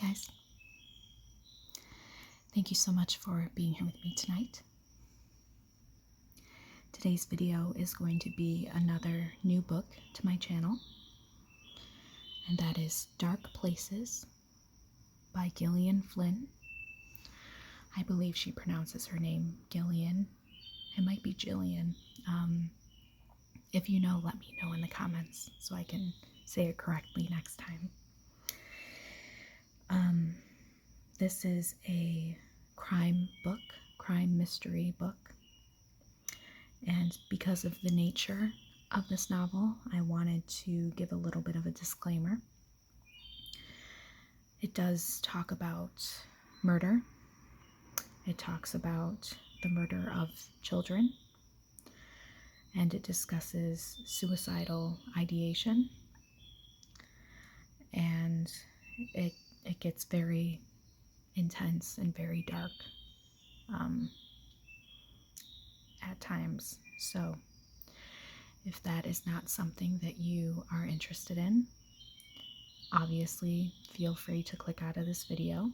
guys. Thank you so much for being here with me tonight. Today's video is going to be another new book to my channel, and that is Dark Places by Gillian Flynn. I believe she pronounces her name Gillian. It might be Gillian. If you know, let me know in the comments so I can say it correctly next time. This is a crime mystery book. And because of the nature of this novel, I wanted to give a little bit of a disclaimer. It does talk about murder. It talks about the murder of children. And it discusses suicidal ideation. And it gets very intense and very dark at times. So if that is not something that you are interested in, obviously feel free to click out of this video.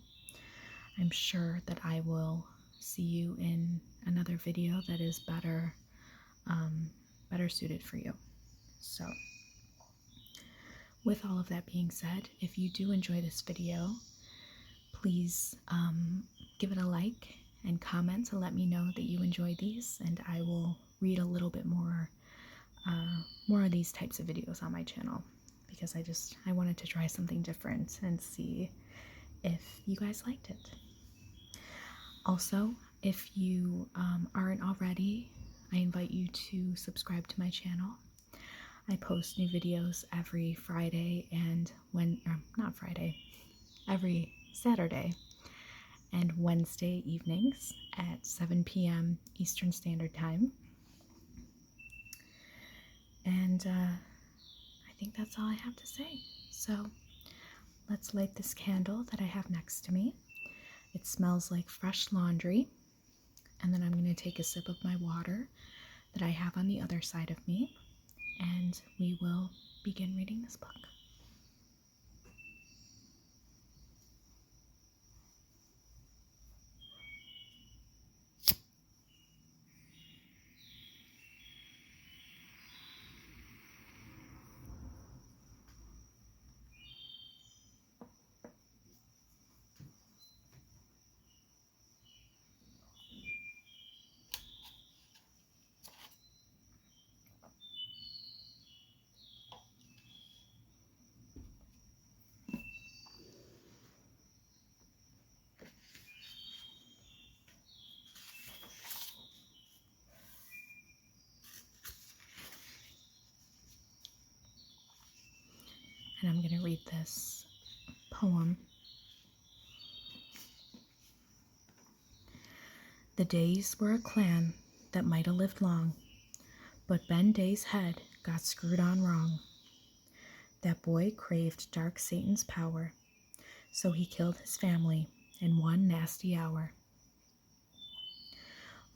I'm sure that I will see you in another video that is better suited for you. So with all of that being said, if you do enjoy this video, please give it a like and comment to let me know that you enjoy these, and I will read a little bit more of these types of videos on my channel, because I wanted to try something different and see if you guys liked it. Also, if you aren't already, I invite you to subscribe to my channel. I post new videos every Friday and every Saturday and Wednesday evenings at 7 p.m. Eastern Standard Time. And I think that's all I have to say. So let's light this candle that I have next to me. It smells like fresh laundry. And then I'm going to take a sip of my water that I have on the other side of me, and we will begin reading this book. And I'm going to read this poem. The days were a clan that might have lived long, but Ben Day's head got screwed on wrong. That boy craved dark Satan's power, so he killed his family in one nasty hour.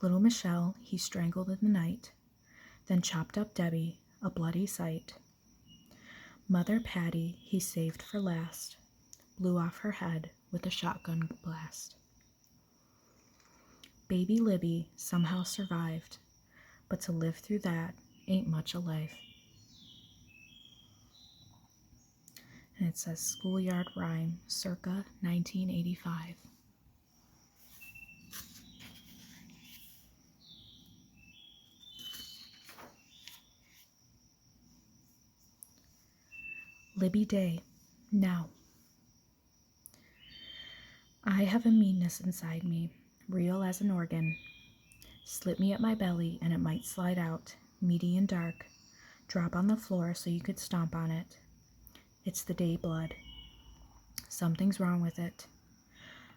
Little Michelle he strangled in the night, then chopped up Debbie, a bloody sight. Mother Patty he saved for last, blew off her head with a shotgun blast. Baby Libby somehow survived, but to live through that ain't much of life. And it says Schoolyard Rhyme, circa 1985. Libby Day, now. I have a meanness inside me, real as an organ. Slip me at my belly and it might slide out, meaty and dark, drop on the floor so you could stomp on it. It's the day blood. Something's wrong with it.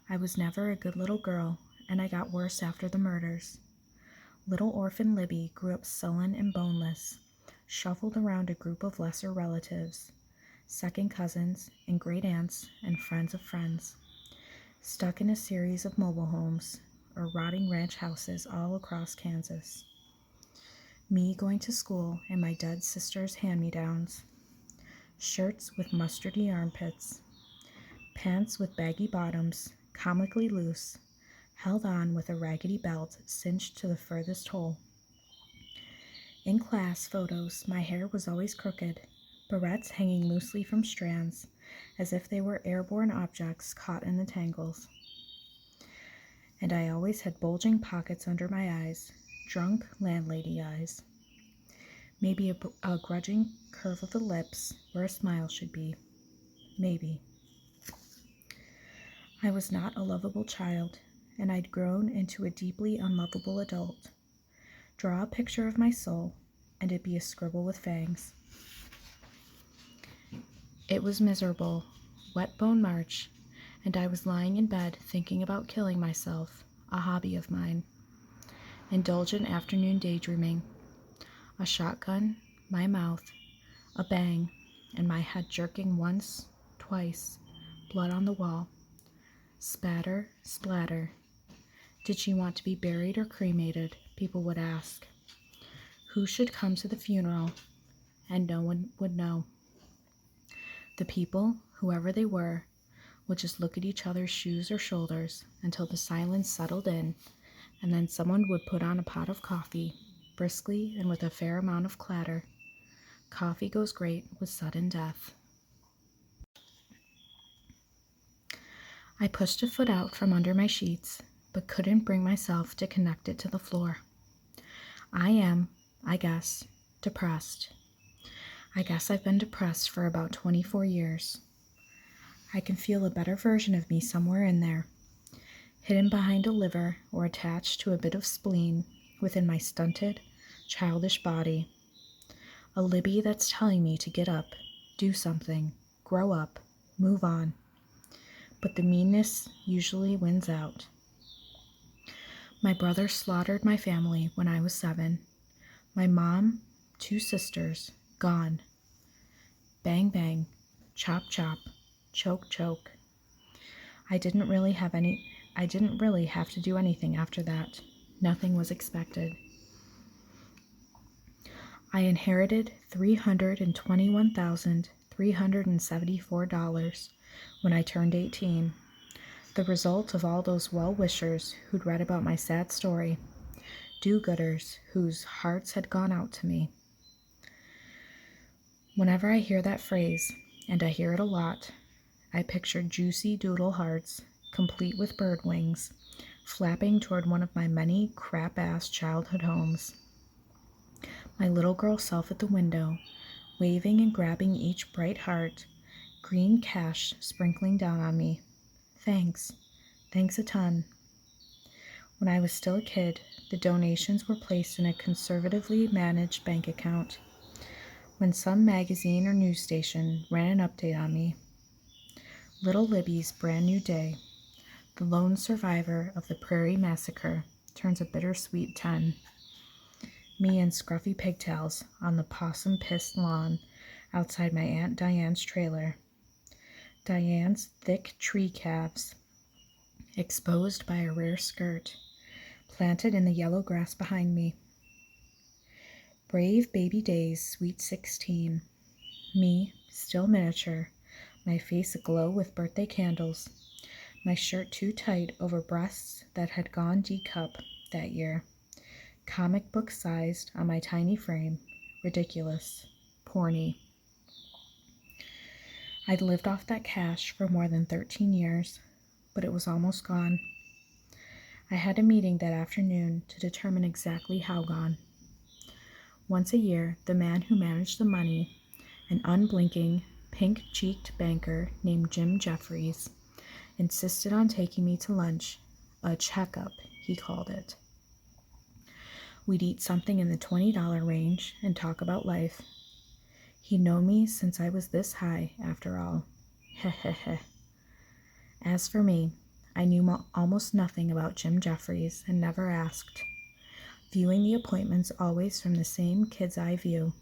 I was never a good little girl, and I got worse after the murders. Little orphan Libby grew up sullen and boneless, shuffled around a group of lesser relatives, second cousins and great aunts and friends of friends, stuck in a series of mobile homes or rotting ranch houses all across Kansas. Me going to school in my dead sister's hand-me-downs, shirts with mustardy armpits, Pants with baggy bottoms, comically loose, held on with a raggedy belt cinched to the furthest hole. In class photos, my hair was always crooked, barrettes hanging loosely from strands, as if they were airborne objects caught in the tangles. And I always had bulging pockets under my eyes, drunk landlady eyes. Maybe a grudging curve of the lips where a smile should be. Maybe. I was not a lovable child, and I'd grown into a deeply unlovable adult. Draw a picture of my soul, and it'd be a scribble with fangs. It was miserable, wet bone March, and I was lying in bed thinking about killing myself, a hobby of mine. Indulgent afternoon daydreaming. A shotgun, my mouth, a bang, and my head jerking once, twice, blood on the wall. Spatter, splatter. Did she want to be buried or cremated? People would ask. Who should come to the funeral? And no one would know. The people, whoever they were, would just look at each other's shoes or shoulders until the silence settled in, and then someone would put on a pot of coffee, briskly and with a fair amount of clatter. Coffee goes great with sudden death. I pushed a foot out from under my sheets, but couldn't bring myself to connect it to the floor. I am, I guess, depressed. I guess I've been depressed for about 24 years. I can feel a better version of me somewhere in there, hidden behind a liver or attached to a bit of spleen within my stunted, childish body. A Libby that's telling me to get up, do something, grow up, move on. But the meanness usually wins out. My brother slaughtered my family when I was 7. My mom, 2 sisters, gone. Bang, bang, chop, chop, choke, choke. I didn't really have to do anything after that. Nothing was expected. I inherited $321,374 when I turned 18, the result of all those well-wishers who'd read about my sad story, do-gooders whose hearts had gone out to me. Whenever I hear that phrase, and I hear it a lot, I picture juicy doodle hearts, complete with bird wings, flapping toward one of my many crap-ass childhood homes. My little girl self at the window, waving and grabbing each bright heart, green cash sprinkling down on me. Thanks. Thanks a ton. When I was still a kid, the donations were placed in a conservatively managed bank account. When some magazine or news station ran an update on me, Little Libby's brand new day, the lone survivor of the Prairie Massacre, turns a bittersweet 10. Me in scruffy pigtails on the possum-pissed lawn outside my Aunt Diane's trailer. Diane's thick tree calves, exposed by a rare skirt, planted in the yellow grass behind me. Brave baby days, sweet 16. Me, still miniature, my face aglow with birthday candles, my shirt too tight over breasts that had gone D-cup that year. Comic book sized on my tiny frame, ridiculous, porny. I'd lived off that cash for more than 13 years, but it was almost gone. I had a meeting that afternoon to determine exactly how gone. Once a year, the man who managed the money, an unblinking, pink-cheeked banker named Jim Jeffries, insisted on taking me to lunch, a checkup, he called it. We'd eat something in the $20 range and talk about life. He'd known me since I was this high, after all. Heh heh heh. As for me, I knew almost nothing about Jim Jeffries and never asked, viewing the appointments always from the same kid's eye view.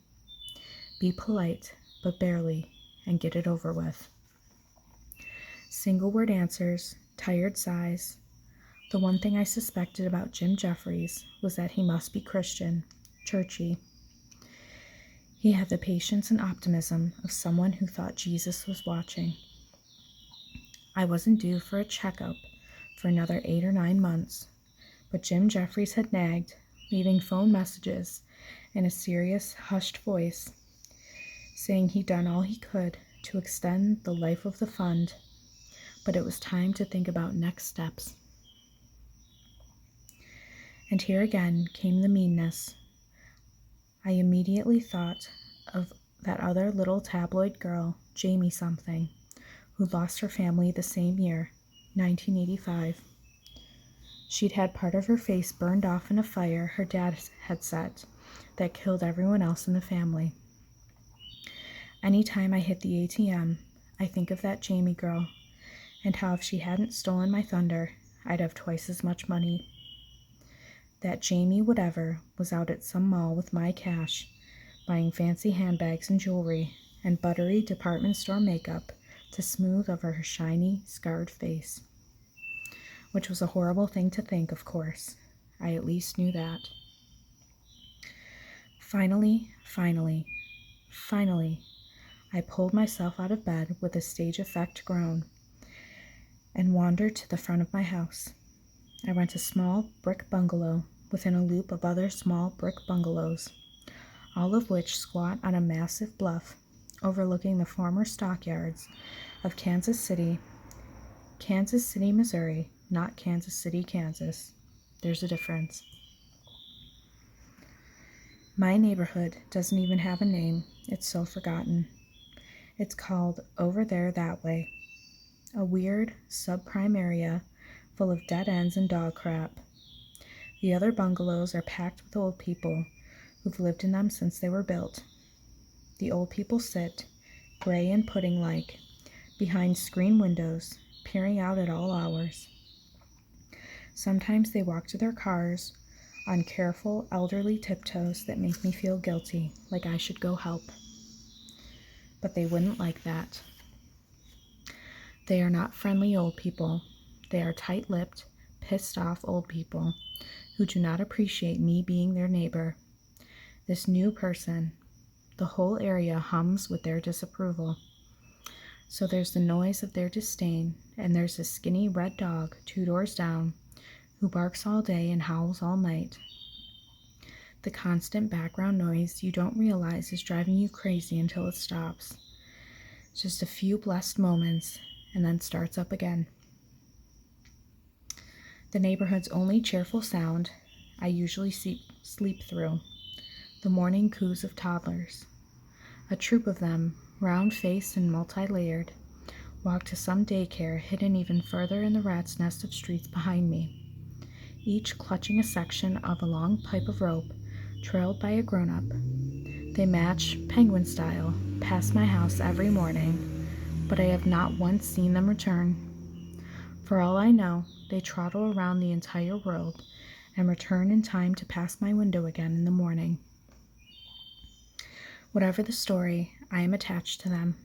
Be polite, but barely, and get it over with. Single-word answers, tired sighs. The one thing I suspected about Jim Jeffries was that he must be Christian, churchy. He had the patience and optimism of someone who thought Jesus was watching. I wasn't due for a checkup for another 8 or 9 months, but Jim Jeffries had nagged, leaving phone messages in a serious, hushed voice, saying he'd done all he could to extend the life of the fund, but it was time to think about next steps. And here again came the meanness. I immediately thought of that other little tabloid girl, Jamie something, who lost her family the same year, 1985. She'd had part of her face burned off in a fire her dad had set that killed everyone else in the family. Anytime I hit the ATM, I think of that Jamie girl and how if she hadn't stolen my thunder, I'd have twice as much money. That Jamie whatever was out at some mall with my cash, buying fancy handbags and jewelry and buttery department store makeup to smooth over her shiny, scarred face. Which was a horrible thing to think, of course. I at least knew that. Finally, I pulled myself out of bed with a stage effect groan and wandered to the front of my house. I rent a small brick bungalow within a loop of other small brick bungalows, all of which squat on a massive bluff overlooking the former stockyards of Kansas City, Missouri, not Kansas City, Kansas. There's a difference. My neighborhood doesn't even have a name. It's so forgotten. It's called Over There That Way, a weird subprime area full of dead ends and dog crap. The other bungalows are packed with old people who've lived in them since they were built. The old people sit, gray and pudding-like, behind screen windows, peering out at all hours. Sometimes they walk to their cars on careful, elderly tiptoes that make me feel guilty, like I should go help. But they wouldn't like that. They are not friendly old people. They are tight-lipped, pissed-off old people who do not appreciate me being their neighbor. This new person, the whole area hums with their disapproval. So there's the noise of their disdain, and there's a skinny red dog 2 doors down who barks all day and howls all night. The constant background noise you don't realize is driving you crazy until it stops. Just a few blessed moments, and then starts up again. The neighborhood's only cheerful sound I usually sleep through, the morning coos of toddlers. A troop of them, round-faced and multi-layered, walk to some daycare hidden even further in the rat's nest of streets behind me, each clutching a section of a long pipe of rope trailed by a grown-up. They match, penguin style, past my house every morning, but I have not once seen them return. For all I know, they trottle around the entire world and return in time to pass my window again in the morning. Whatever the story, I am attached to them.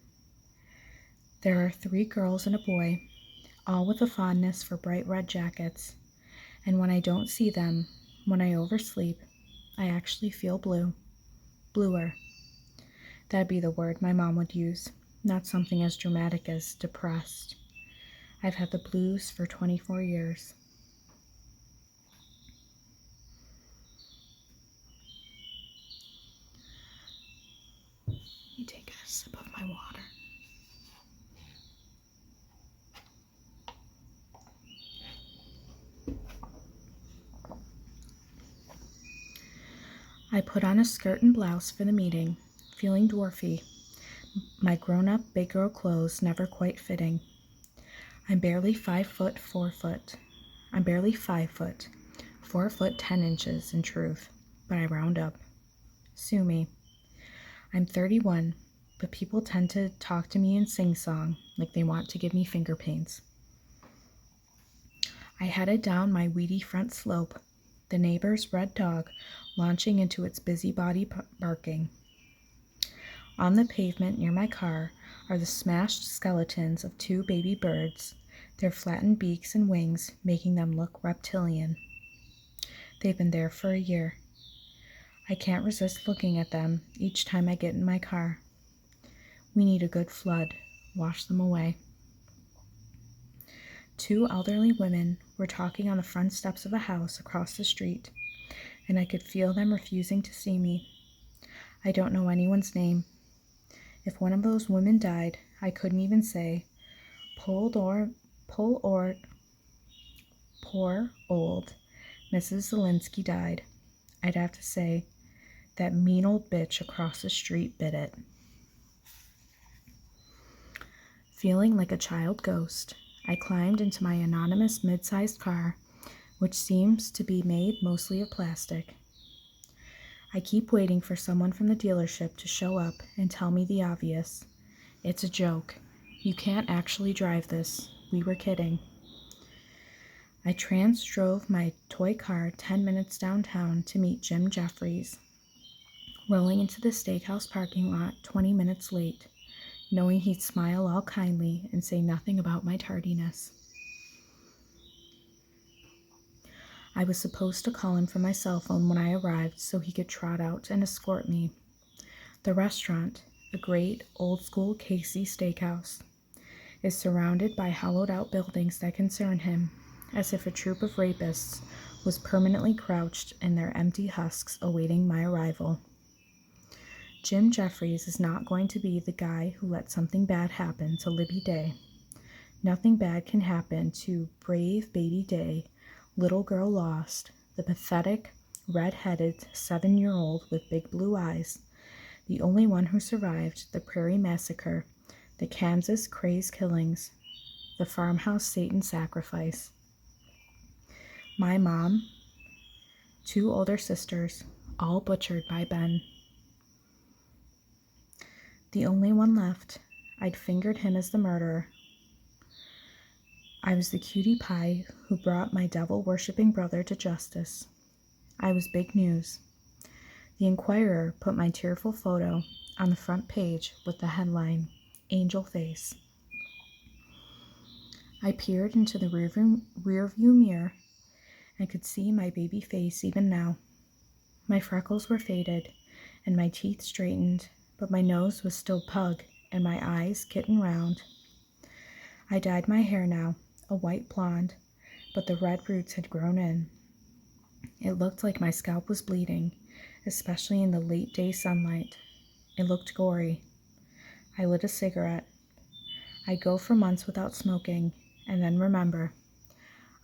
There are 3 girls and a boy, all with a fondness for bright red jackets, and when I don't see them, when I oversleep, I actually feel blue. Bluer. That'd be the word my mom would use, not something as dramatic as depressed. I've had the blues for 24 years. Let me take a sip of my water. I put on a skirt and blouse for the meeting, feeling dwarfy, my grown-up big girl clothes never quite fitting. I'm barely 5 foot 4 foot. I'm barely 5 foot, 4 foot 10 inches in truth, but I round up. Sue me. I'm 31, but people tend to talk to me in sing-song like they want to give me finger paints. I headed down my weedy front slope, the neighbor's red dog launching into its busybody barking. On the pavement near my car are the smashed skeletons of 2 baby birds, their flattened beaks and wings making them look reptilian. They've been there for a year. I can't resist looking at them each time I get in my car. We need a good flood. Wash them away. 2 elderly women were talking on the front steps of a house across the street, and I could feel them refusing to see me. I don't know anyone's name. If one of those women died, I couldn't even say, poor old Mrs. Zelinsky died. I'd have to say, that mean old bitch across the street bit it. Feeling like a child ghost, I climbed into my anonymous mid-sized car, which seems to be made mostly of plastic. I keep waiting for someone from the dealership to show up and tell me the obvious. It's a joke. You can't actually drive this. We were kidding. I drove my toy car 10 minutes downtown to meet Jim Jeffries, rolling into the steakhouse parking lot 20 minutes late, knowing he'd smile all kindly and say nothing about my tardiness. I was supposed to call him from my cell phone when I arrived so he could trot out and escort me. The restaurant, a great old-school Casey steakhouse, is surrounded by hollowed-out buildings that concern him, as if a troop of rapists was permanently crouched in their empty husks awaiting my arrival. Jim Jeffries is not going to be the guy who let something bad happen to Libby Day. Nothing bad can happen to brave baby Day, little girl lost, the pathetic, red-headed 7-year-old with big blue eyes, the only one who survived the Prairie Massacre, the Kansas Craze killings, the farmhouse Satan sacrifice. My mom, 2 older sisters, all butchered by Ben. The only one left, I'd fingered him as the murderer. I was the cutie pie who brought my devil-worshipping brother to justice. I was big news. The Inquirer put my tearful photo on the front page with the headline, Angel Face. I peered into the rearview mirror and could see my baby face even now. My freckles were faded and my teeth straightened, but my nose was still pug and my eyes kitten round. I dyed my hair now, a white blonde, but the red roots had grown in. It looked like my scalp was bleeding, especially in the late day sunlight. It looked gory. I lit a cigarette. I'd go for months without smoking, and then remember,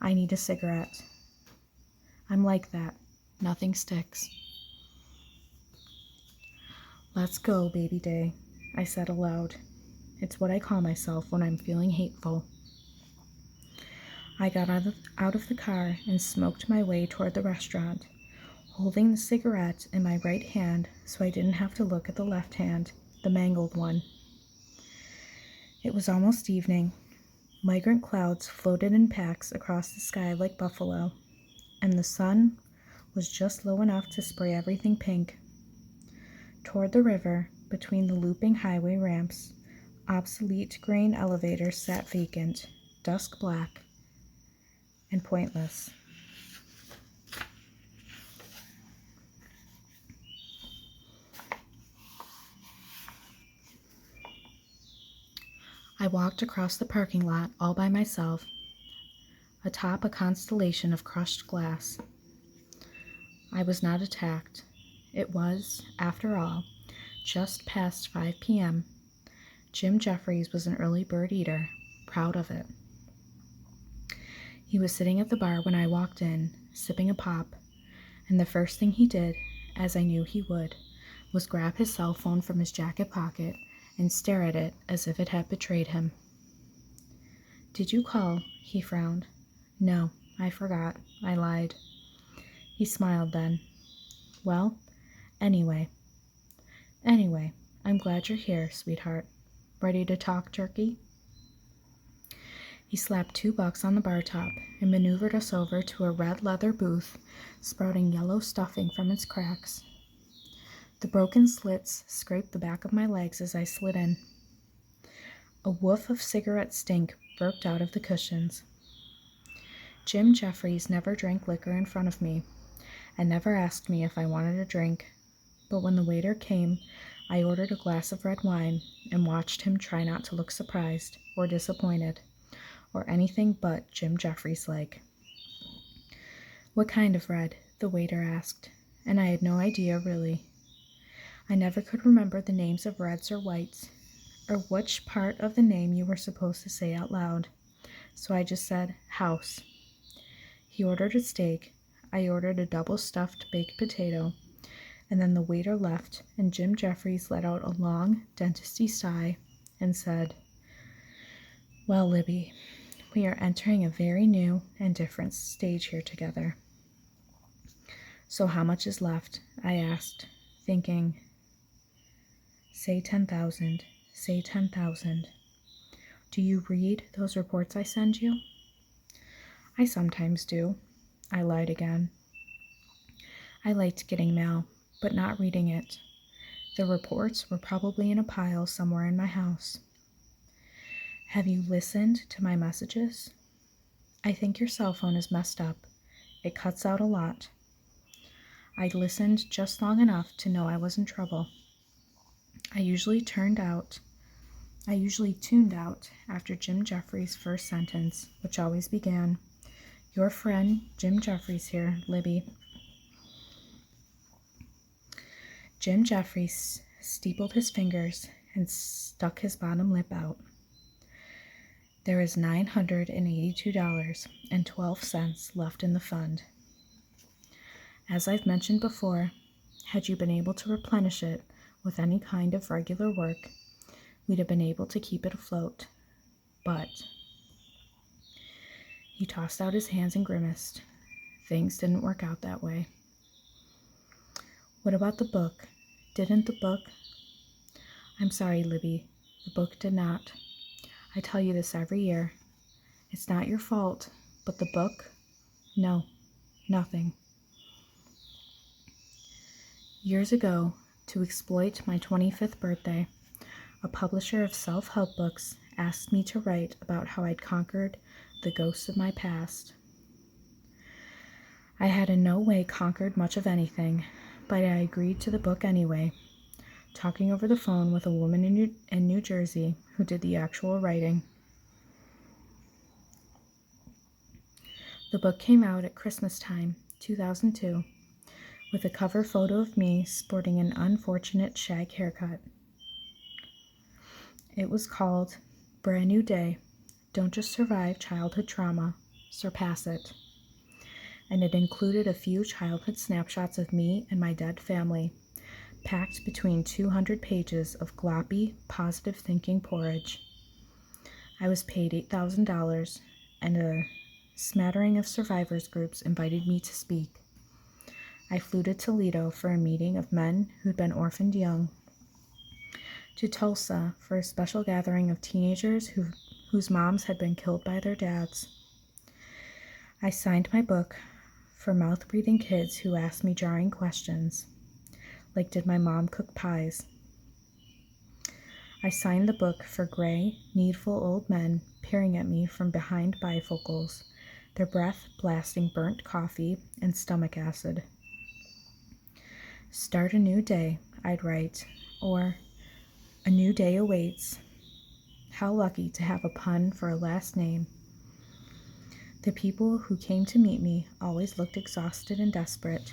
I need a cigarette. I'm like that. Nothing sticks. Let's go, baby Day, I said aloud. It's what I call myself when I'm feeling hateful. I got out of the car and smoked my way toward the restaurant, holding the cigarette in my right hand so I didn't have to look at the left hand, the mangled one. It was almost evening. Migrant clouds floated in packs across the sky like buffalo, and the sun was just low enough to spray everything pink. Toward the river, between the looping highway ramps, obsolete grain elevators sat vacant, dusk black, and pointless. I walked across the parking lot all by myself, atop a constellation of crushed glass. I was not attacked. It was, after all, just past 5 p.m. Jim Jeffries was an early bird eater, proud of it. He was sitting at the bar when I walked in, sipping a pop, and the first thing he did, as I knew he would, was grab his cell phone from his jacket pocket and stare at it as if it had betrayed him. "Did you call?" he frowned. "No, I forgot," I lied. He smiled then. "Well, anyway, I'm glad you're here, sweetheart. Ready to talk turkey?" He slapped $2 on the bar top and maneuvered us over to a red leather booth sprouting yellow stuffing from its cracks. The broken slits scraped the back of my legs as I slid in. A whiff of cigarette stink burped out of the cushions. Jim Jeffries never drank liquor in front of me and never asked me if I wanted a drink, but when the waiter came, I ordered a glass of red wine and watched him try not to look surprised or disappointed or anything but Jim Jeffries like. What kind of red? The waiter asked, and I had no idea really. I never could remember the names of reds or whites, or which part of the name you were supposed to say out loud, so I just said, house. He ordered a steak, I ordered a double stuffed baked potato, and then the waiter left, and Jim Jeffries let out a long, dentisty sigh and said, well, Libby, we are entering a very new and different stage here together. So how much is left? I asked, thinking, say 10,000, say 10,000. Do you read those reports I send you? I sometimes do. I lied again. I liked getting mail, but not reading it. The reports were probably in a pile somewhere in my house. Have you listened to my messages? I think your cell phone is messed up. It cuts out a lot. I listened just long enough to know I was in trouble. I usually tuned out after Jim Jeffries' first sentence, which always began, your friend Jim Jeffries here, Libby. Jim Jeffries steepled his fingers and stuck his bottom lip out. There is $982.12 left in the fund. As I've mentioned before, had you been able to replenish it with any kind of regular work, we'd have been able to keep it afloat. But he tossed out his hands and grimaced. Things didn't work out that way. What about the book? Didn't the book? I'm sorry, Libby. The book did not. I tell you this every year. It's not your fault, but the book? No, nothing. Years ago, to exploit my 25th birthday, a publisher of self-help books asked me to write about how I'd conquered the ghosts of my past. I had in no way conquered much of anything, but I agreed to the book anyway, talking over the phone with a woman in New Jersey who did the actual writing. The book came out at Christmas time, 2002, with a cover photo of me sporting an unfortunate shag haircut. It was called Brand New Day, Don't Just Survive Childhood Trauma, Surpass It. And it included a few childhood snapshots of me and my dead family, packed between 200 pages of gloppy, positive thinking porridge. I was paid $8,000, and a smattering of survivors groups invited me to speak. I flew to Toledo for a meeting of men who'd been orphaned young, to Tulsa for a special gathering of teenagers whose moms had been killed by their dads. I signed my book for mouth-breathing kids who asked me jarring questions, like did my mom cook pies? I signed the book for gray, needful old men peering at me from behind bifocals, their breath blasting burnt coffee and stomach acid. Start a new day, I'd write, or a new day awaits. How lucky to have a pun for a last name. The people who came to meet me always looked exhausted and desperate,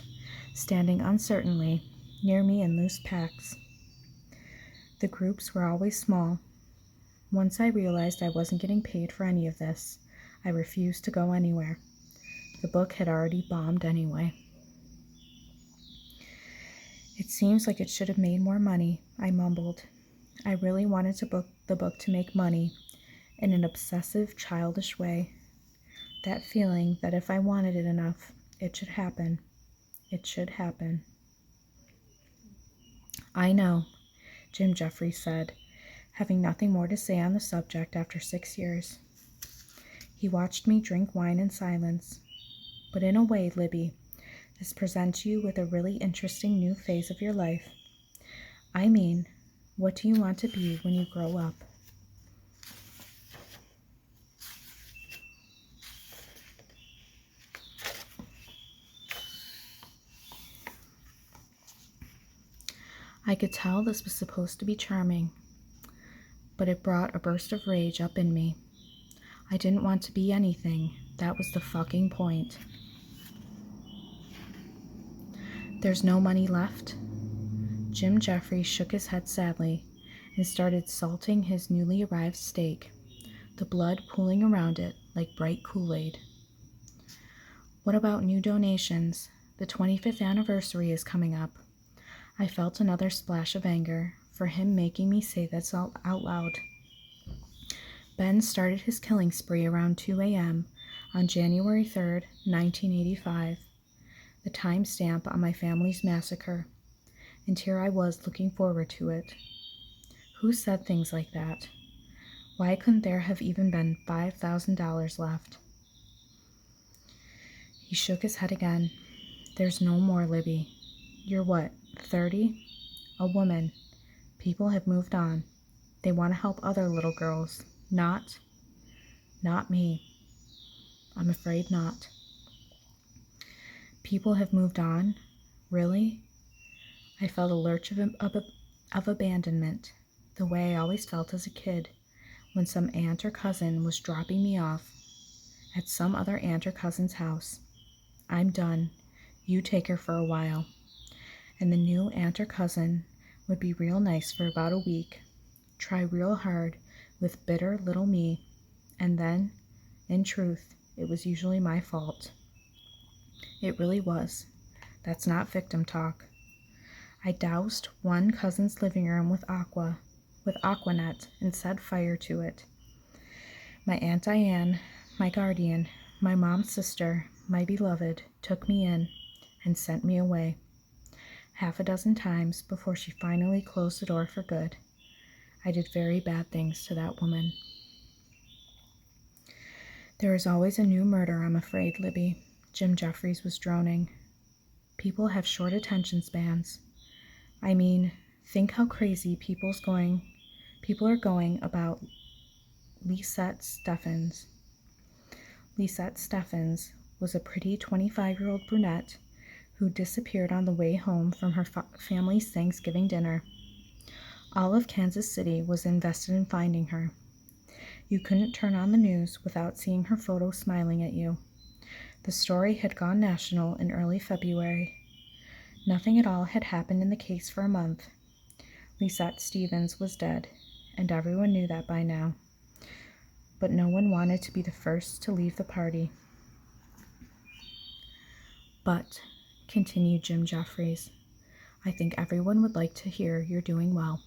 standing uncertainly near me in loose packs. The groups were always small. Once I realized I wasn't getting paid for any of this, I refused to go anywhere. The book had already bombed anyway. It seems like it should have made more money, I mumbled. I really wanted the book to make money in an obsessive, childish way. That feeling that if I wanted it enough, it should happen. It should happen. I know, Jim Jeffries said, having nothing more to say on the subject after 6 years. He watched me drink wine in silence. But in a way, Libby, this presents you with a really interesting new phase of your life. I mean, what do you want to be when you grow up? I could tell this was supposed to be charming, but it brought a burst of rage up in me. I didn't want to be anything. That was the fucking point. There's no money left? Jim Jeffries shook his head sadly and started salting his newly arrived steak, the blood pooling around it like bright Kool-Aid. What about new donations? The 25th anniversary is coming up. I felt another splash of anger for him making me say that out loud. Ben started his killing spree around 2 a.m. on January 3rd, 1985, the time stamp on my family's massacre, and here I was looking forward to it. Who said things like that? Why couldn't there have even been $5,000 left? He shook his head again. There's no more, Libby. You're what, 30? A woman. People have moved on. They want to help other little girls. Not me. I'm afraid not. People have moved on? Really? I felt a lurch of abandonment, the way I always felt as a kid when some aunt or cousin was dropping me off at some other aunt or cousin's house. I'm done. You take her for a while. And the new aunt or cousin would be real nice for about a week, try real hard with bitter little me, and then, in truth, it was usually my fault. It really was. That's not victim talk. I doused one cousin's living room with Aquanet, and set fire to it. My Aunt Diane, my guardian, my mom's sister, my beloved, took me in and sent me away. Half a dozen times before she finally closed the door for good. I did very bad things to that woman. There is always a new murder, I'm afraid, Libby, Jim Jeffries was droning. People have short attention spans. I mean, think how crazy people are going about Lisette Steffens. Lisette Steffens was a pretty 25-year-old brunette who disappeared on the way home from her family's Thanksgiving dinner. All of Kansas City was invested in finding her. You couldn't turn on the news without seeing her photo smiling at you. The story had gone national in early February. Nothing at all had happened in the case for a month. Lisette Stevens was dead, and everyone knew that by now. But no one wanted to be the first to leave the party. But, continued Jim Jeffries, I think everyone would like to hear you're doing well.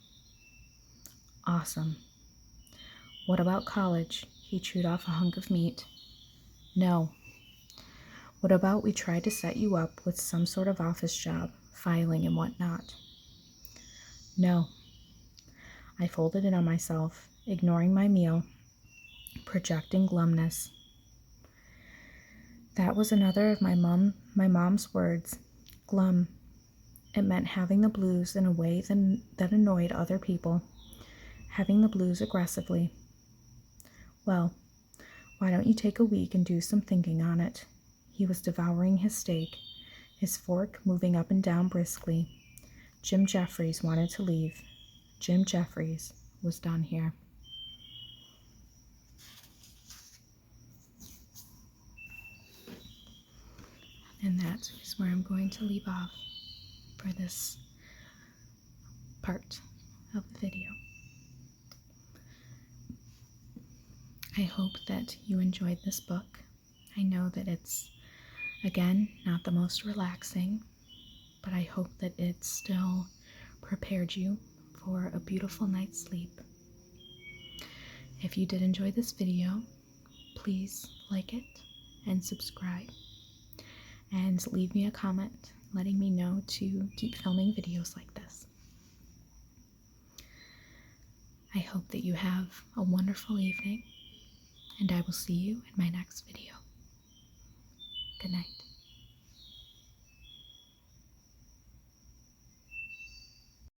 Awesome. What about college? He chewed off a hunk of meat. No. What about we try to set you up with some sort of office job, filing and whatnot? No. I folded it on myself, ignoring my meal, projecting glumness. That was another of my mom's words, glum. It meant having the blues in a way that annoyed other people, having the blues aggressively. Well, why don't you take a week and do some thinking on it? He was devouring his steak, his fork moving up and down briskly. Jim Jeffries wanted to leave. Jim Jeffries was done here. And that is where I'm going to leave off for this part of the video. I hope that you enjoyed this book. I know that it's, again, not the most relaxing, but I hope that it still prepared you for a beautiful night's sleep. If you did enjoy this video, please like it and subscribe. And leave me a comment letting me know to keep filming videos like this. I hope that you have a wonderful evening, and I will see you in my next video. Good night.